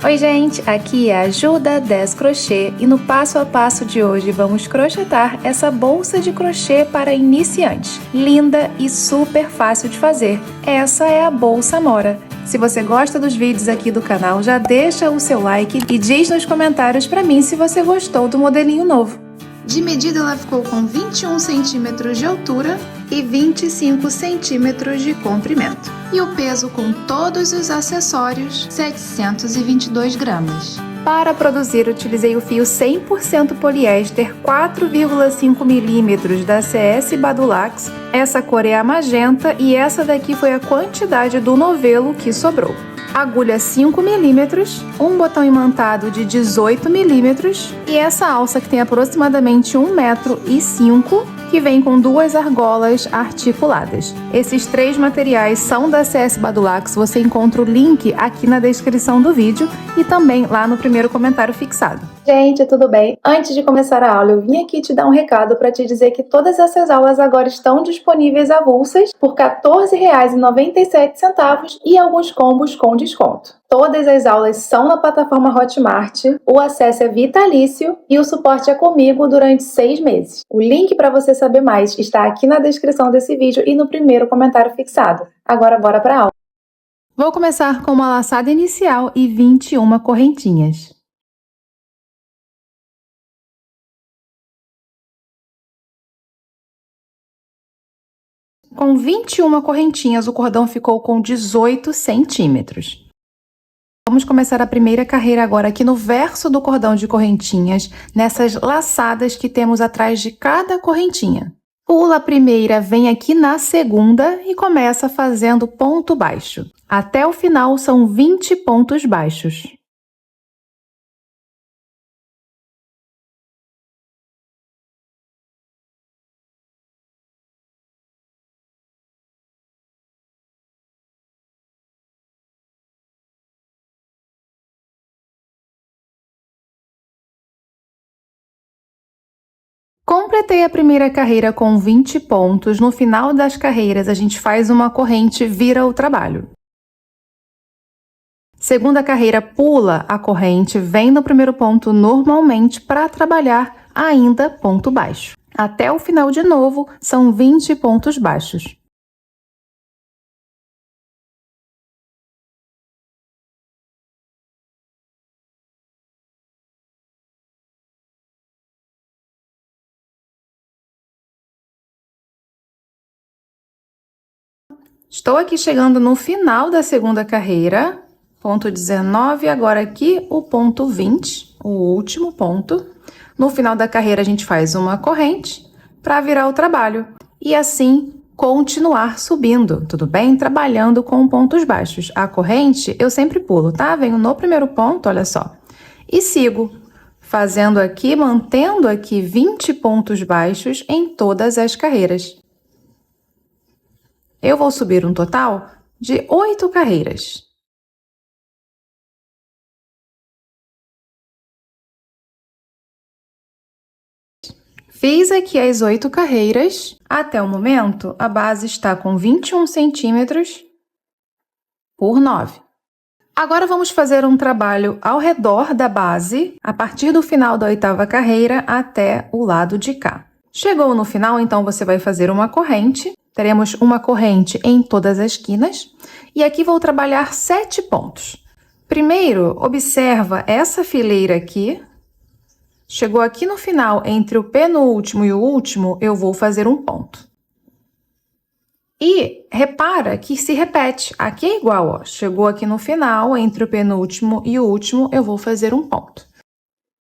Oi gente, aqui é a Ju da 10 Crochê e no passo a passo de hoje vamos crochetar essa bolsa de crochê para iniciantes. Linda e super fácil de fazer. Essa é a Bolsa Amora. Se você gosta dos vídeos aqui do canal, já deixa o seu like e diz nos comentários para mim se você gostou do modelinho novo. De medida ela ficou com 21 centímetros de altura e 25 centímetros de comprimento. E o peso com todos os acessórios, 722 gramas. Para produzir, utilizei o fio 100% poliéster 4,5 milímetros da CS Badulax. Essa cor é a magenta e essa daqui foi a quantidade do novelo que sobrou. Agulha 5 milímetros, um botão imantado de 18 milímetros e essa alça que tem aproximadamente 1,5 metro, que vem com duas argolas articuladas. Esses três materiais são da CS Badulax, você encontra o link aqui na descrição do vídeo e também lá no primeiro comentário fixado. Gente, tudo bem? Antes de começar a aula, eu vim aqui te dar um recado para te dizer que todas essas aulas agora estão disponíveis avulsas por R$ 14,97 e alguns combos com desconto. Todas as aulas são na plataforma Hotmart, o acesso é vitalício e o suporte é comigo durante 6 meses. O link para você saber mais está aqui na descrição desse vídeo e no primeiro comentário fixado. Agora bora para a aula. Vou começar com uma laçada inicial e 21 correntinhas. Com 21 correntinhas, o cordão ficou com 18 centímetros. Vamos começar a primeira carreira agora aqui no verso do cordão de correntinhas, nessas laçadas que temos atrás de cada correntinha. Pula a primeira, vem aqui na segunda e começa fazendo ponto baixo. Até o final são 20 pontos baixos. Completei a primeira carreira com 20 pontos. No final das carreiras, a gente faz uma corrente, vira o trabalho. Segunda carreira, pula a corrente, vem no primeiro ponto normalmente para trabalhar ainda ponto baixo. Até o final de novo, são 20 pontos baixos. Estou aqui chegando no final da segunda carreira, ponto 19, agora aqui o ponto 20, o último ponto. No final da carreira a gente faz uma corrente para virar o trabalho e assim continuar subindo, tudo bem? Trabalhando com pontos baixos. A corrente eu sempre pulo, tá? Venho no primeiro ponto, olha só, e sigo fazendo aqui, mantendo aqui 20 pontos baixos em todas as carreiras. Eu vou subir um total de 8 carreiras. Fiz aqui as 8 carreiras. Até o momento, a base está com 21 centímetros por 9. Agora, vamos fazer um trabalho ao redor da base, a partir do final da 8ª carreira até o lado de cá. Chegou no final, então, você vai fazer uma corrente. Teremos uma corrente em todas as quinas. E aqui vou trabalhar 7 pontos. Primeiro, observa essa fileira aqui. Chegou aqui no final, entre o penúltimo e o último, eu vou fazer um ponto. E repara que se repete. Aqui é igual, ó. Chegou aqui no final, entre o penúltimo e o último, eu vou fazer um ponto.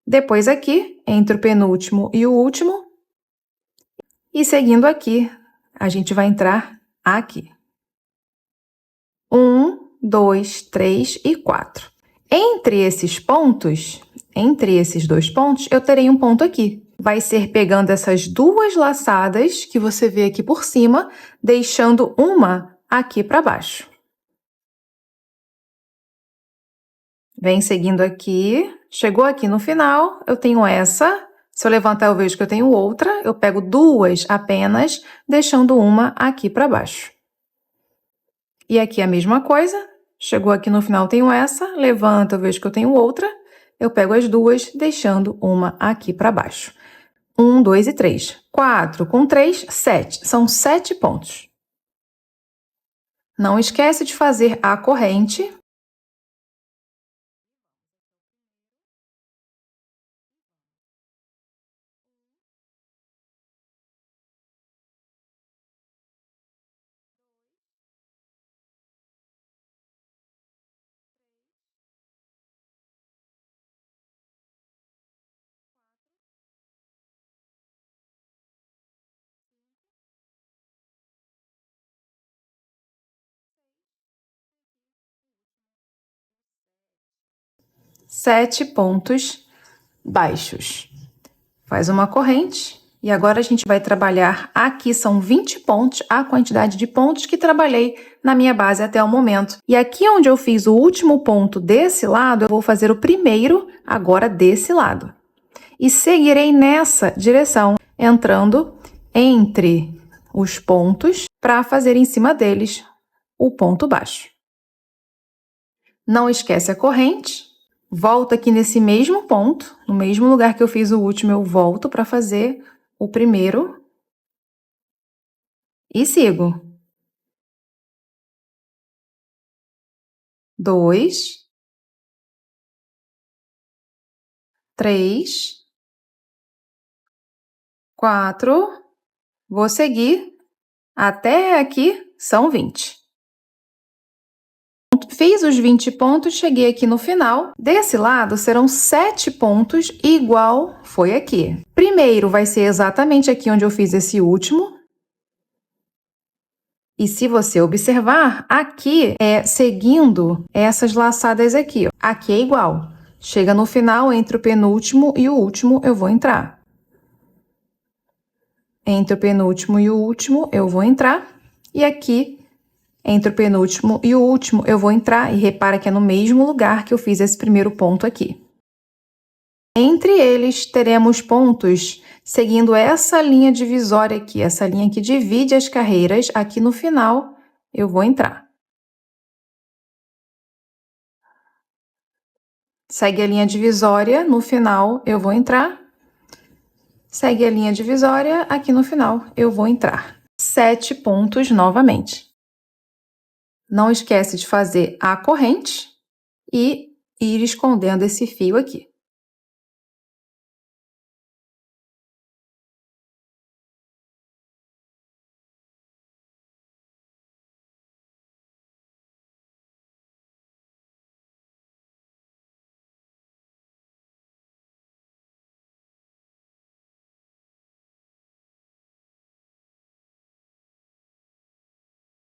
Depois aqui, entre o penúltimo e o último. E seguindo aqui, a gente vai entrar aqui. 1, 2, 3 e 4. Entre esses dois pontos, eu terei um ponto aqui. Vai ser pegando essas duas laçadas que você vê aqui por cima, deixando uma aqui para baixo. Vem seguindo aqui. Chegou aqui no final, eu tenho essa. Se eu levantar, eu vejo que eu tenho outra. Eu pego duas apenas, deixando uma aqui para baixo. E aqui a mesma coisa. Chegou aqui no final, tenho essa, levanto, eu vejo que eu tenho outra, eu pego as duas, deixando uma aqui para baixo. 1, 2 e 3. 4 com 3, 7. São 7 pontos. Não esquece de fazer a corrente. Sete pontos baixos. Faz uma corrente e agora a gente vai trabalhar aqui, são 20 pontos, a quantidade de pontos que trabalhei na minha base até o momento. E aqui onde eu fiz o último ponto desse lado, eu vou fazer o primeiro agora desse lado. E seguirei nessa direção, entrando entre os pontos para fazer em cima deles o ponto baixo. Não esquece a corrente. Volto aqui nesse mesmo ponto, no mesmo lugar que eu fiz o último, eu volto para fazer o primeiro e sigo. 2, 3, 4, vou seguir até aqui, são 20. Fiz os 20 pontos, cheguei aqui no final. Desse lado serão 7 pontos, igual foi aqui. Primeiro vai ser exatamente aqui onde eu fiz esse último. E se você observar, aqui é seguindo essas laçadas aqui, ó. Aqui é igual. Chega no final, entre o penúltimo e o último, eu vou entrar. Entre o penúltimo e o último, eu vou entrar. E aqui, entre o penúltimo e o último, eu vou entrar. E repara que é no mesmo lugar que eu fiz esse primeiro ponto aqui. Entre eles, teremos pontos seguindo essa linha divisória aqui, essa linha que divide as carreiras. Aqui no final, eu vou entrar. Segue a linha divisória, no final, eu vou entrar. Segue a linha divisória, aqui no final, eu vou entrar. 7 pontos novamente. Não esquece de fazer a corrente e ir escondendo esse fio aqui.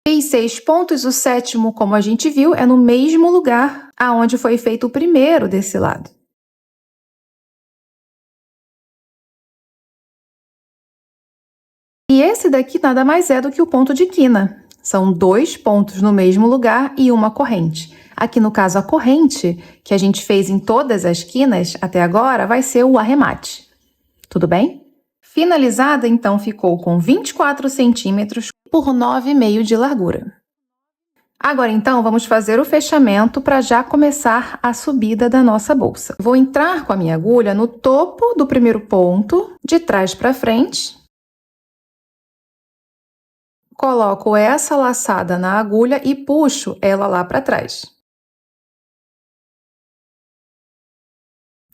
Fiz 6 pontos, o sétimo, como a gente viu, é no mesmo lugar aonde foi feito o primeiro desse lado. E esse daqui nada mais é do que o ponto de quina. São 2 pontos no mesmo lugar e uma corrente. Aqui, no caso, a corrente que a gente fez em todas as quinas até agora vai ser o arremate. Tudo bem? Finalizada, então, ficou com 24 centímetros por 9,5 de largura. Agora, então, vamos fazer o fechamento para já começar a subida da nossa bolsa. Vou entrar com a minha agulha no topo do primeiro ponto, de trás para frente. Coloco essa laçada na agulha e puxo ela lá para trás.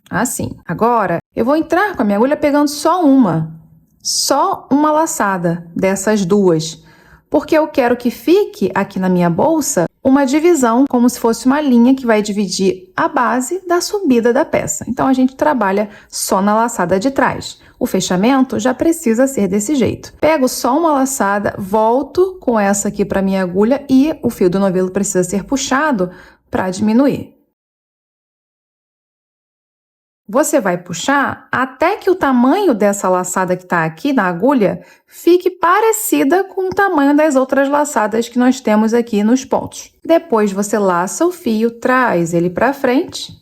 Assim. Agora, eu vou entrar com a minha agulha pegando só uma laçada dessas duas, porque eu quero que fique aqui na minha bolsa uma divisão, como se fosse uma linha que vai dividir a base da subida da peça. Então, a gente trabalha só na laçada de trás. O fechamento já precisa ser desse jeito. Pego só uma laçada, volto com essa aqui para minha agulha e o fio do novelo precisa ser puxado para diminuir. Você vai puxar até que o tamanho dessa laçada que está aqui na agulha fique parecida com o tamanho das outras laçadas que nós temos aqui nos pontos. Depois você laça o fio, traz ele para frente.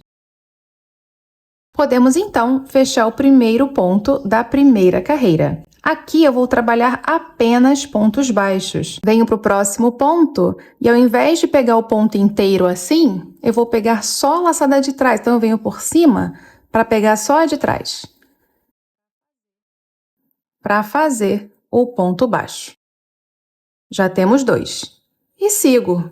Podemos, então, fechar o primeiro ponto da primeira carreira. Aqui eu vou trabalhar apenas pontos baixos. Venho para o próximo ponto e ao invés de pegar o ponto inteiro assim, eu vou pegar só a laçada de trás. Então, eu venho por cima para pegar só a de trás, para fazer o ponto baixo. Já temos 2. E sigo.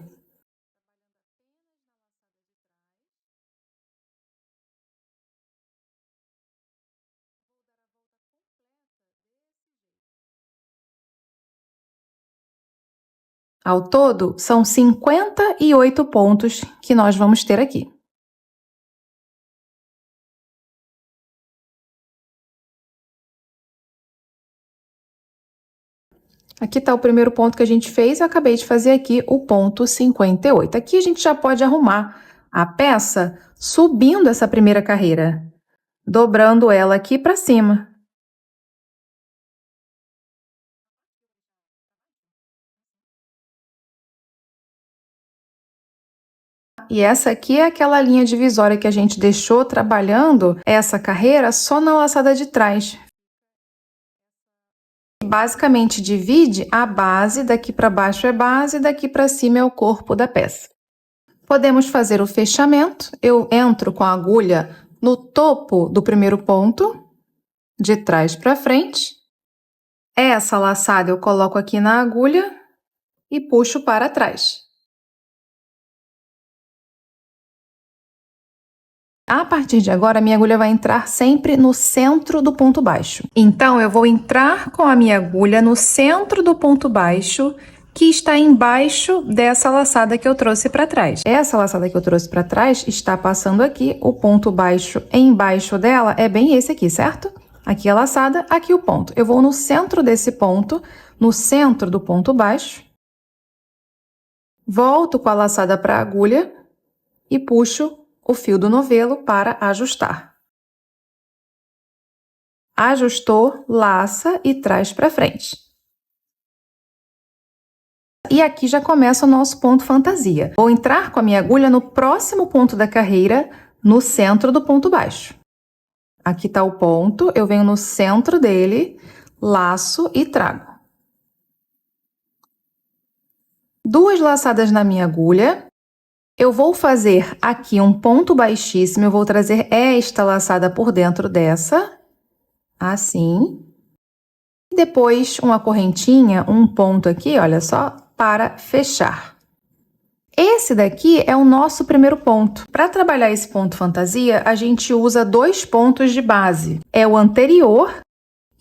Ao todo, são 58 pontos que nós vamos ter aqui. Aqui está o primeiro ponto que a gente fez, eu acabei de fazer aqui o ponto 58. Aqui a gente já pode arrumar a peça subindo essa primeira carreira, dobrando ela aqui para cima. E essa aqui é aquela linha divisória que a gente deixou trabalhando essa carreira só na laçada de trás. Basicamente divide a base, daqui para baixo é base, daqui para cima é o corpo da peça. Podemos fazer o fechamento. Eu entro com a agulha no topo do primeiro ponto, de trás para frente. Essa laçada eu coloco aqui na agulha e puxo para trás. A partir de agora, a minha agulha vai entrar sempre no centro do ponto baixo. Então, eu vou entrar com a minha agulha no centro do ponto baixo, que está embaixo dessa laçada que eu trouxe para trás. Essa laçada que eu trouxe para trás está passando aqui, o ponto baixo embaixo dela é bem esse aqui, certo? Aqui a laçada, aqui o ponto. Eu vou no centro desse ponto, no centro do ponto baixo, volto com a laçada para a agulha e puxo o fio do novelo para ajustar. Ajustou, laça e traz para frente. E aqui já começa o nosso ponto fantasia. Vou entrar com a minha agulha no próximo ponto da carreira, no centro do ponto baixo. Aqui está o ponto, eu venho no centro dele, laço e trago. 2 laçadas na minha agulha. Eu vou fazer aqui um ponto baixíssimo, eu vou trazer esta laçada por dentro dessa, assim. E depois uma correntinha, um ponto aqui, olha só, para fechar. Esse daqui é o nosso primeiro ponto. Para trabalhar esse ponto fantasia, a gente usa 2 pontos de base. É o anterior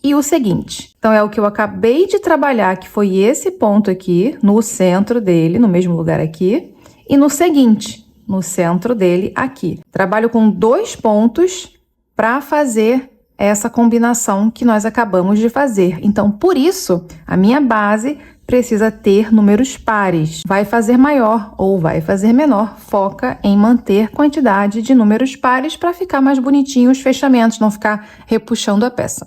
e o seguinte. Então, é o que eu acabei de trabalhar, que foi esse ponto aqui, no centro dele, no mesmo lugar aqui. E no seguinte, no centro dele, aqui. Trabalho com 2 pontos para fazer essa combinação que nós acabamos de fazer. Então, por isso, a minha base precisa ter números pares. Vai fazer maior ou vai fazer menor, foca em manter quantidade de números pares para ficar mais bonitinho os fechamentos, não ficar repuxando a peça.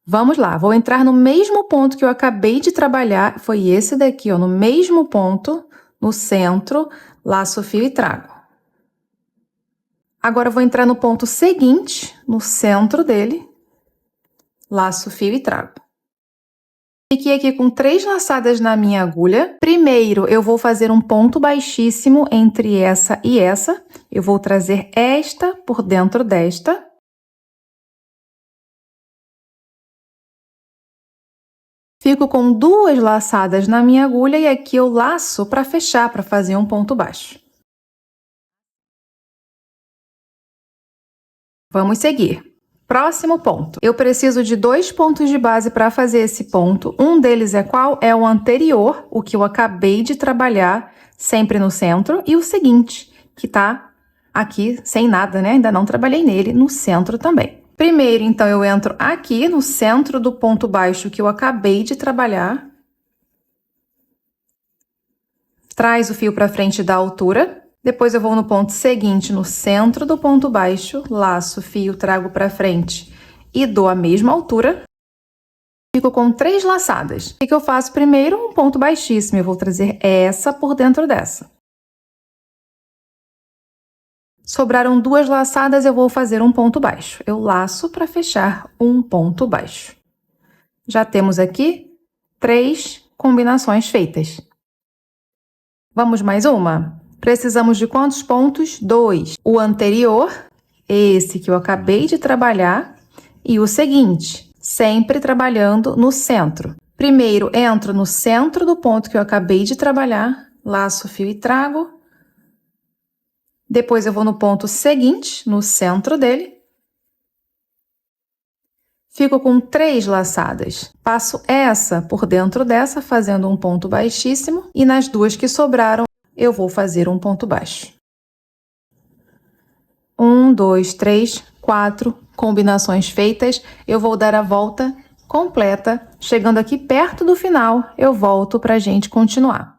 Vamos lá, vou entrar no mesmo ponto que eu acabei de trabalhar, foi esse daqui, ó, no mesmo ponto, no centro, laço o fio e trago. Agora, eu vou entrar no ponto seguinte, no centro dele, laço o fio e trago. Fiquei aqui com 3 laçadas na minha agulha. Primeiro, eu vou fazer um ponto baixíssimo entre essa e essa. Eu vou trazer esta por dentro desta. Fico com 2 laçadas na minha agulha e aqui eu laço para fechar, para fazer um ponto baixo. Vamos seguir. Próximo ponto. Eu preciso de 2 pontos de base para fazer esse ponto. Um deles é qual? É o anterior, o que eu acabei de trabalhar, sempre no centro. E o seguinte, que tá aqui sem nada, né? Ainda não trabalhei nele, no centro também. Primeiro, então, eu entro aqui no centro do ponto baixo que eu acabei de trabalhar. Traz o fio para frente da altura. Depois eu vou no ponto seguinte, no centro do ponto baixo, laço, fio, trago para frente e dou a mesma altura. Fico com 3 laçadas. O que eu faço primeiro? Um ponto baixíssimo. Eu vou trazer essa por dentro dessa. Sobraram 2 laçadas, eu vou fazer um ponto baixo. Eu laço para fechar um ponto baixo. Já temos aqui 3 combinações feitas. Vamos mais uma? Precisamos de quantos pontos? 2. O anterior, esse que eu acabei de trabalhar, e o seguinte, sempre trabalhando no centro. Primeiro, entro no centro do ponto que eu acabei de trabalhar, laço fio e trago. Depois eu vou no ponto seguinte, no centro dele. Fico com 3 laçadas. Passo essa por dentro dessa, fazendo um ponto baixíssimo. E nas 2 que sobraram, eu vou fazer um ponto baixo. 1, 2, 3, 4 combinações feitas. Eu vou dar a volta completa. Chegando aqui perto do final, eu volto para a gente continuar.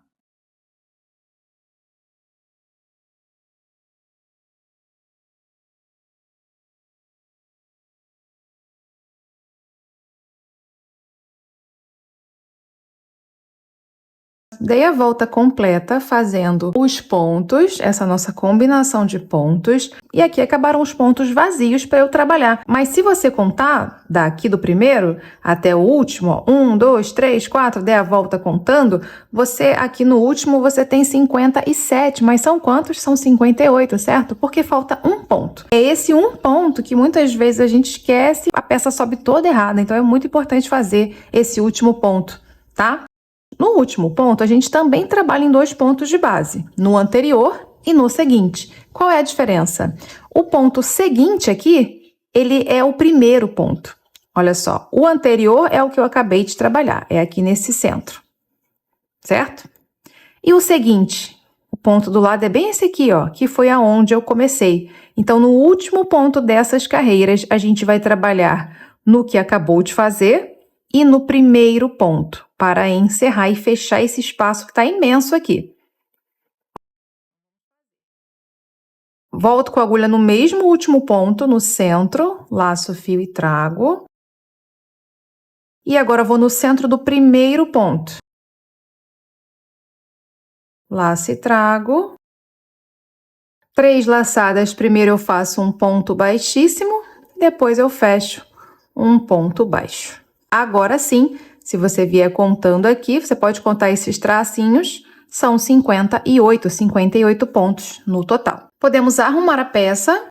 Dei a volta completa fazendo os pontos, essa nossa combinação de pontos, e aqui acabaram os pontos vazios para eu trabalhar. Mas se você contar daqui do primeiro até o último, ó, 1, 2, 3, 4, der a volta contando, você aqui no último você tem 57, mas são quantos? São 58, certo? Porque falta um ponto. É esse um ponto que muitas vezes a gente esquece, a peça sobe toda errada, então é muito importante fazer esse último ponto, tá? No último ponto, a gente também trabalha em 2 pontos de base, no anterior e no seguinte. Qual é a diferença? O ponto seguinte aqui, ele é o primeiro ponto. Olha só, o anterior é o que eu acabei de trabalhar, é aqui nesse centro, certo? E o seguinte, o ponto do lado é bem esse aqui, ó, que foi aonde eu comecei. Então, no último ponto dessas carreiras, a gente vai trabalhar no que acabou de fazer e no primeiro ponto, para encerrar e fechar esse espaço que está imenso aqui. Volto com a agulha no mesmo último ponto, no centro, laço fio e trago. E agora vou no centro do primeiro ponto. Laço e trago. 3 laçadas, primeiro eu faço um ponto baixíssimo, depois eu fecho um ponto baixo. Agora sim, se você vier contando aqui, você pode contar esses tracinhos, são 58 pontos no total. Podemos arrumar a peça.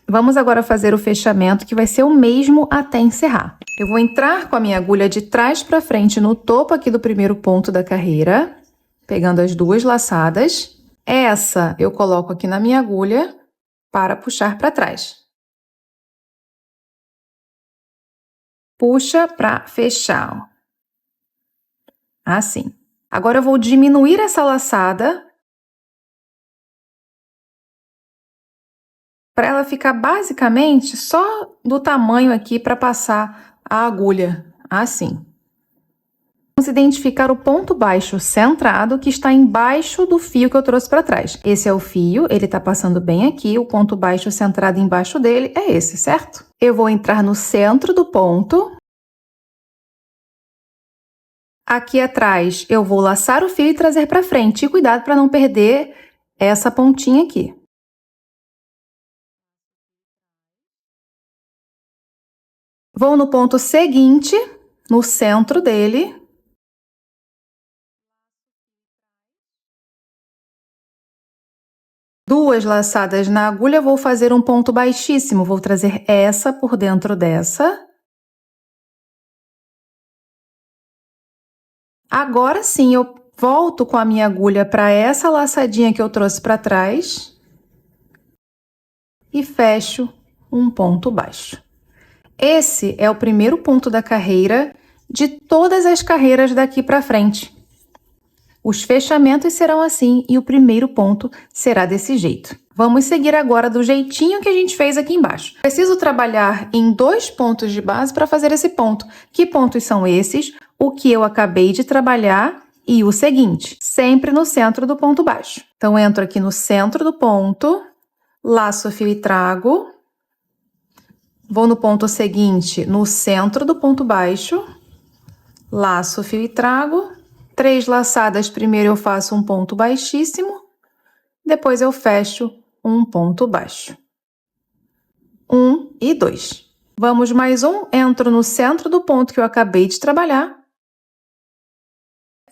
Vamos agora fazer o fechamento, que vai ser o mesmo até encerrar. Eu vou entrar com a minha agulha de trás para frente no topo aqui do primeiro ponto da carreira, pegando as 2 laçadas. Essa eu coloco aqui na minha agulha para puxar para trás. Puxa para fechar, ó. Assim. Agora eu vou diminuir essa laçada para ela ficar basicamente só do tamanho aqui para passar a agulha, assim. Vamos identificar o ponto baixo centrado que está embaixo do fio que eu trouxe para trás. Esse é o fio, ele está passando bem aqui, o ponto baixo centrado embaixo dele é esse, certo? Eu vou entrar no centro do ponto. Aqui atrás eu vou laçar o fio e trazer para frente. E cuidado para não perder essa pontinha aqui. Vou no ponto seguinte, no centro dele. Duas laçadas na agulha, vou fazer um ponto baixíssimo. Vou trazer essa por dentro dessa. Agora sim, eu volto com a minha agulha para essa laçadinha que eu trouxe para trás. E fecho um ponto baixo. Esse é o primeiro ponto da carreira de todas as carreiras daqui para frente. Os fechamentos serão assim e o primeiro ponto será desse jeito. Vamos seguir agora do jeitinho que a gente fez aqui embaixo. Preciso trabalhar em 2 pontos de base para fazer esse ponto. Que pontos são esses? O que eu acabei de trabalhar e o seguinte, sempre no centro do ponto baixo. Então, entro aqui no centro do ponto, laço fio e trago. Vou no ponto seguinte, no centro do ponto baixo, laço fio e trago. 3 laçadas, primeiro eu faço um ponto baixíssimo, depois eu fecho um ponto baixo. 1 e 2. Vamos mais um, entro no centro do ponto que eu acabei de trabalhar.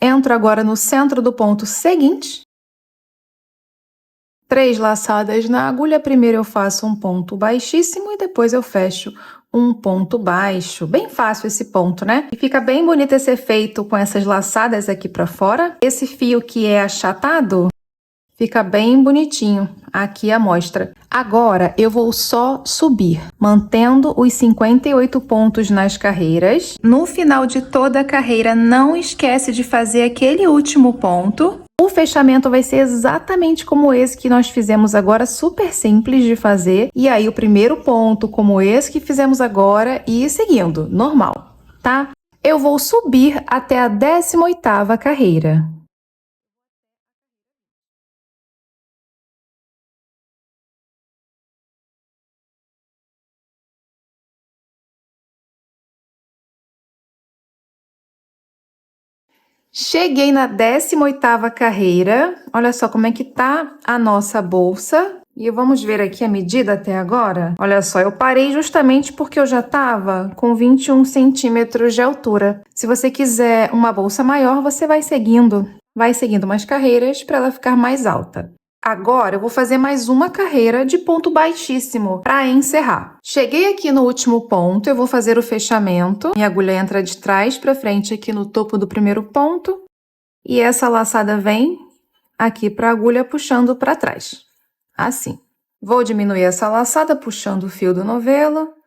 Entro agora no centro do ponto seguinte. 3 laçadas na agulha, primeiro eu faço um ponto baixíssimo e depois eu fecho um ponto baixo. Bem fácil esse ponto, né? E fica bem bonito esse efeito com essas laçadas aqui pra fora. Esse fio que é achatado fica bem bonitinho aqui à mostra. Agora eu vou só subir, mantendo os 58 pontos nas carreiras. No final de toda a carreira, não esquece de fazer aquele último ponto. O fechamento vai ser exatamente como esse que nós fizemos agora, super simples de fazer. E aí o primeiro ponto como esse que fizemos agora e seguindo, normal, tá? Eu vou subir até a 18ª carreira. Cheguei na 18ª carreira. Olha só como é que tá a nossa bolsa. E vamos ver aqui a medida até agora. Olha só, eu parei justamente porque eu já estava com 21 centímetros de altura. Se você quiser uma bolsa maior, você vai seguindo umas carreiras para ela ficar mais alta. Agora eu vou fazer mais uma carreira de ponto baixíssimo para encerrar. Cheguei aqui no último ponto, eu vou fazer o fechamento. Minha agulha entra de trás para frente aqui no topo do primeiro ponto. E essa laçada vem aqui para a agulha puxando para trás. Assim. Vou diminuir essa laçada puxando o fio do novelo.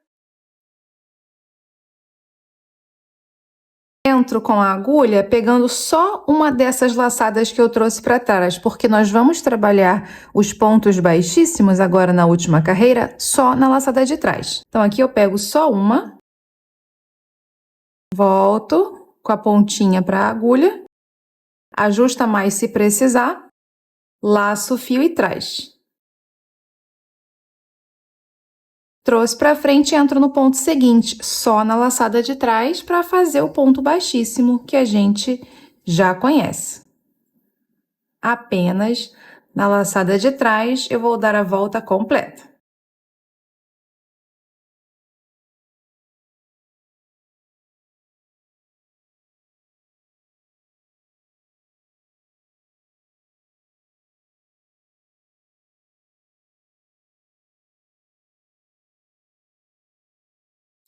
Entro com a agulha pegando só uma dessas laçadas que eu trouxe para trás, porque nós vamos trabalhar os pontos baixíssimos agora na última carreira só na laçada de trás. Então, aqui eu pego só uma, volto com a pontinha para a agulha, ajusta mais se precisar, laço o fio e traz. Trouxe para frente e entro no ponto seguinte, só na laçada de trás para fazer o ponto baixíssimo que a gente já conhece. Apenas na laçada de trás eu vou dar a volta completa.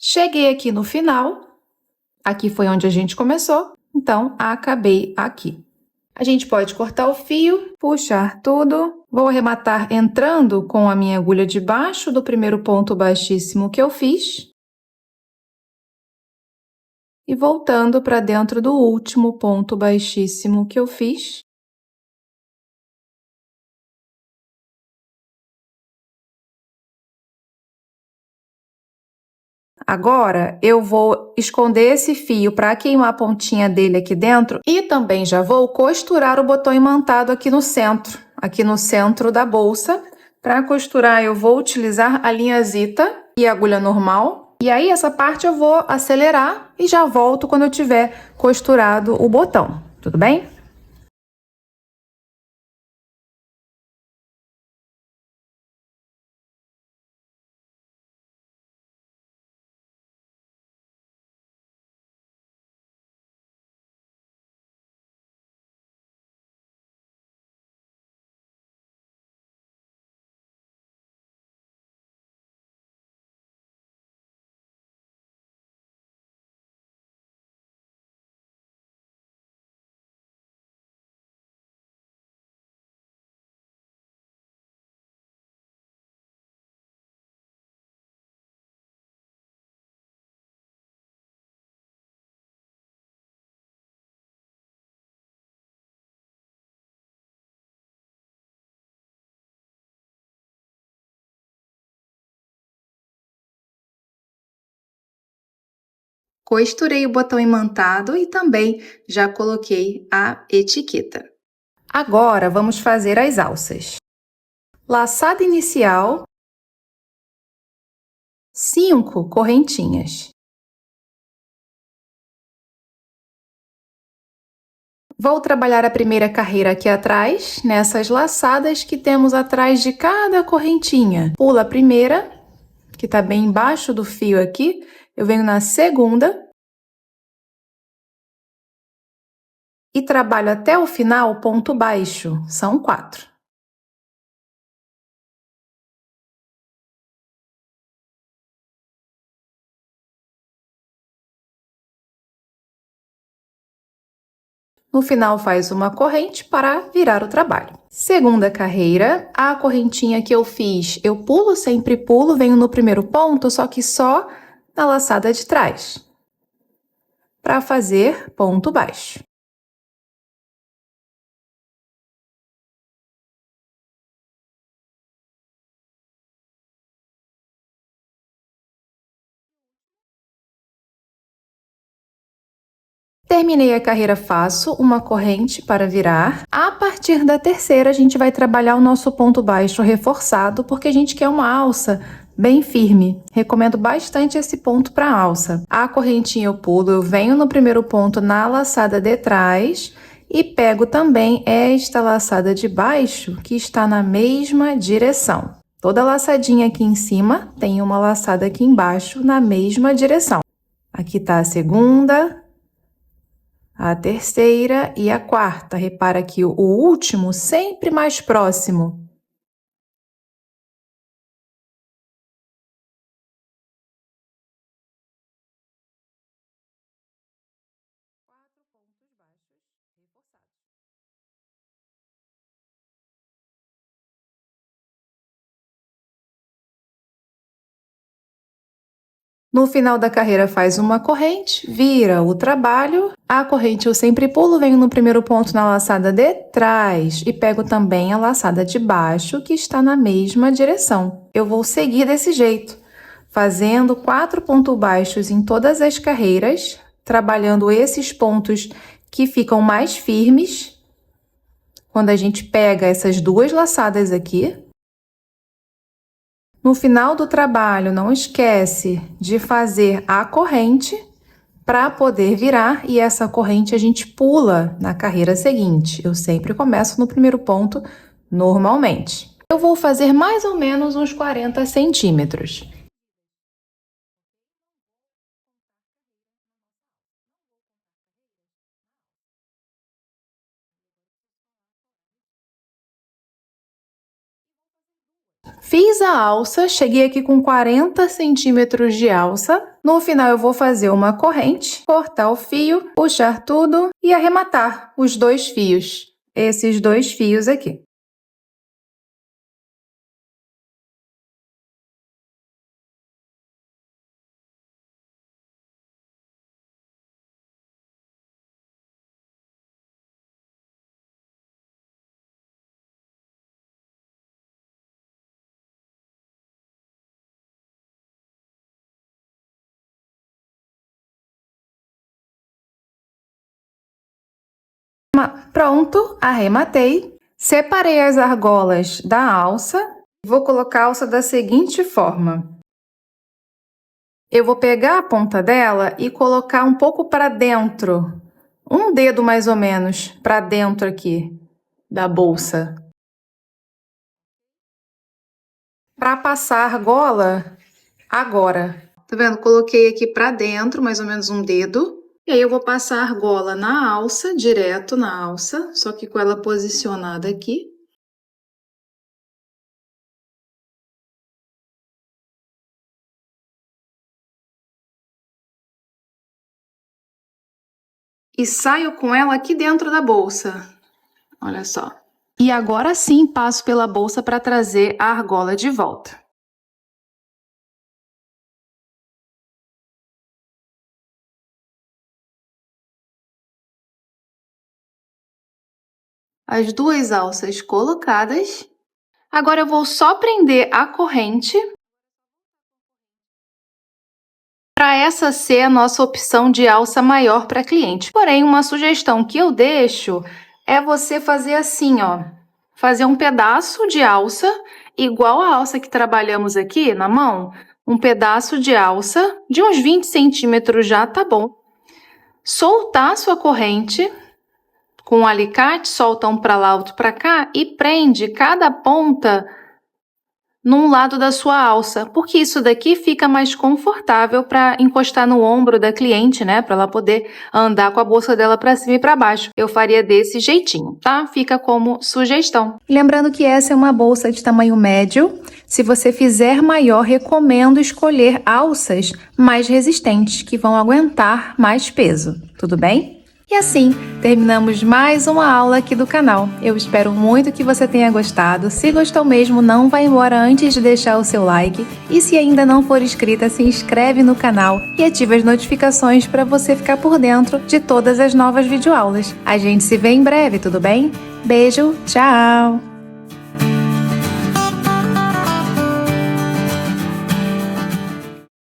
Cheguei aqui no final, aqui foi onde a gente começou, então acabei aqui. A gente pode cortar o fio, puxar tudo. Vou arrematar entrando com a minha agulha debaixo do primeiro ponto baixíssimo que eu fiz. E voltando para dentro do último ponto baixíssimo que eu fiz. Agora, eu vou esconder esse fio para queimar a pontinha dele aqui dentro e também já vou costurar o botão imantado aqui no centro da bolsa. Para costurar, eu vou utilizar a linha Zita e a agulha normal. E aí, essa parte eu vou acelerar e já volto quando eu tiver costurado o botão, tudo bem? Costurei o botão imantado e também já coloquei a etiqueta. Agora, vamos fazer as alças. Laçada inicial, 5 correntinhas. Vou trabalhar a primeira carreira aqui atrás, nessas laçadas que temos atrás de cada correntinha. Pula a primeira, que tá bem embaixo do fio aqui. Eu venho na segunda. E trabalho até o final ponto baixo. São 4. No final, faz uma corrente para virar o trabalho. Segunda carreira, a correntinha que eu fiz, eu pulo, sempre pulo, venho no primeiro ponto, só que só na laçada de trás, para fazer ponto baixo. Terminei a carreira, faço uma corrente para virar. A partir da terceira, a gente vai trabalhar o nosso ponto baixo reforçado, porque a gente quer uma alça bem firme. Recomendo bastante esse ponto para alça. A correntinha eu pulo, eu venho no primeiro ponto na laçada de trás e pego também esta laçada de baixo, que está na mesma direção. Toda laçadinha aqui em cima tem uma laçada aqui embaixo na mesma direção. Aqui tá a segunda, a terceira e a quarta. Repara que o último sempre mais próximo. No final da carreira, faz uma corrente, vira o trabalho. A corrente eu sempre pulo, venho no primeiro ponto na laçada de trás e pego também a laçada de baixo, que está na mesma direção. Eu vou seguir desse jeito, fazendo 4 pontos baixos em todas as carreiras, trabalhando esses pontos que ficam mais firmes. Quando a gente pega essas duas laçadas aqui. No final do trabalho, não esquece de fazer a corrente para poder virar, e essa corrente a gente pula na carreira seguinte. Eu sempre começo no primeiro ponto normalmente. Eu vou fazer mais ou menos uns 40 centímetros. Fiz a alça, cheguei aqui com 40 centímetros de alça. No final eu vou fazer uma corrente, cortar o fio, puxar tudo e arrematar os 2 fios. Esses 2 fios aqui. Pronto, arrematei. Separei as argolas da alça. Vou colocar a alça da seguinte forma. Eu vou pegar a ponta dela e colocar um pouco para dentro. Um dedo mais ou menos para dentro aqui da bolsa. Para passar a argola agora. Tá vendo? Coloquei aqui para dentro, mais ou menos um dedo. E aí eu vou passar a argola na alça, direto na alça, só que com ela posicionada aqui. E saio com ela aqui dentro da bolsa. Olha só. E agora sim passo pela bolsa para trazer a argola de volta. As 2 alças colocadas. Agora eu vou só prender a corrente para essa ser a nossa opção de alça maior para cliente. Porém, uma sugestão que eu deixo é você fazer assim, ó. Fazer um pedaço de alça, igual a alça que trabalhamos aqui na mão. Um pedaço de alça, de uns 20 centímetros já tá bom. Soltar sua corrente Com um alicate, solta um para lá, outro para cá e prende cada ponta num lado da sua alça, porque isso daqui fica mais confortável para encostar no ombro da cliente, né? Para ela poder andar com a bolsa dela para cima e para baixo. Eu faria desse jeitinho, tá? Fica como sugestão. Lembrando que essa é uma bolsa de tamanho médio. Se você fizer maior, recomendo escolher alças mais resistentes, que vão aguentar mais peso, tudo bem? E assim, terminamos mais uma aula aqui do canal. Eu espero muito que você tenha gostado. Se gostou mesmo, não vá embora antes de deixar o seu like. E se ainda não for inscrita, se inscreve no canal e ative as notificações para você ficar por dentro de todas as novas videoaulas. A gente se vê em breve, tudo bem? Beijo, tchau!